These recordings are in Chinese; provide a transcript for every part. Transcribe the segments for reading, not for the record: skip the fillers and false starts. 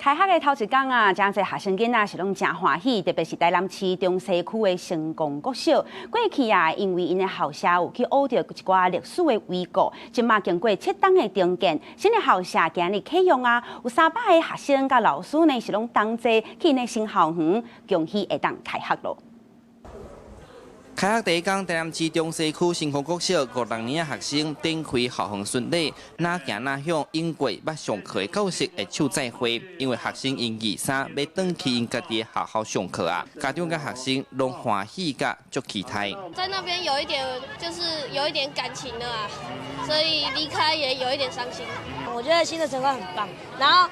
开学的头一天啊，真侪学生囡仔是拢真欢喜，特别是台南市中西区的成功国小。过去啊，因为因的校舍有去学到一寡历史的遗故，即马经过适当的重建，新的校舍今日启用啊，有300个学生甲老师呢是拢同齐去呢新校园，恭喜会当开学咯。 开学第一天，台南市中西区新丰国小5、6年的学生展开校园巡礼，哪行哪向因过捌上课的教室会手再会，因为学生因23要转去因家己的学校上课啊，家长甲学生拢欢喜甲足期待。在那边有一点感情的啊，所以离开也有一点伤心。我觉得新的城管很棒，然后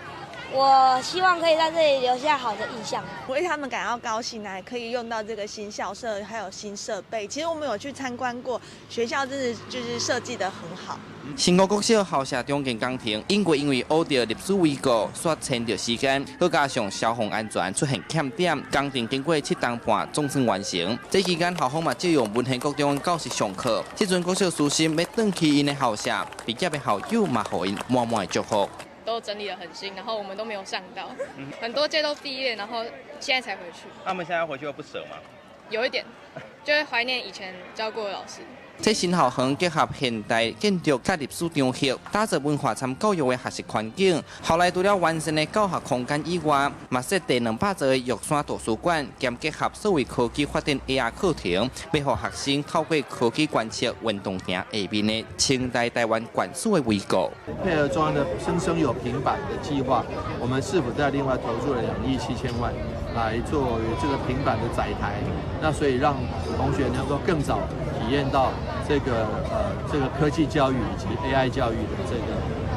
我希望可以在这里留下好的印象。我为他们感到高兴，还可以用到这个新校舍，还有新设备。其实我们有去参观过，学校真的就是设计得很好。新丰国小校舍中间工程，因为学到历史遗故，煞牵着时间，再加上消防安全出现欠点，工程经过7天半总算完成。这期间校方嘛借用文献国中教室上课，这阵国小师生要转去因的校舍，毕业的校友嘛，予因满满的祝福。 都整理得很新，然后我们都没有上到，很多届都毕业，然后现在才回去。他们现在回去会不舍吗？有一点，就会怀念以前教过的老师。这新校园结合现代建筑甲历史中学，打造文化参教育的学习环境。后来除了完善的教学空间以外，嘛设第200座的玉山图书馆，兼结合数位科技发展 AR 课程，要让学生透过科技观测运动场下面的清代台湾管事的遗构。配合中央的生生有平板的计划，我们是否在另外投入了2亿7千万来作为这个平板的载台？那所以让同学能够更早体验到这个科技教育以及 AI 教育的这个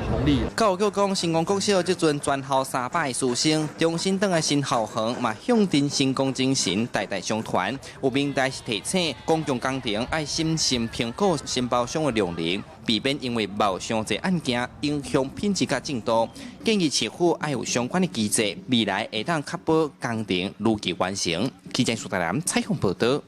红利。教育局讲，新丰国小这阵全校300个师生，重新登的新校园嘛，向真成功精神代代相传。有明代是提醒，公共工程爱审慎评估承包商的量能，避免因为冒上侪案件影响品质甲进度。建议市府爱有相关的机制，未来会当确保工程如期完成。记者苏台南采访报道。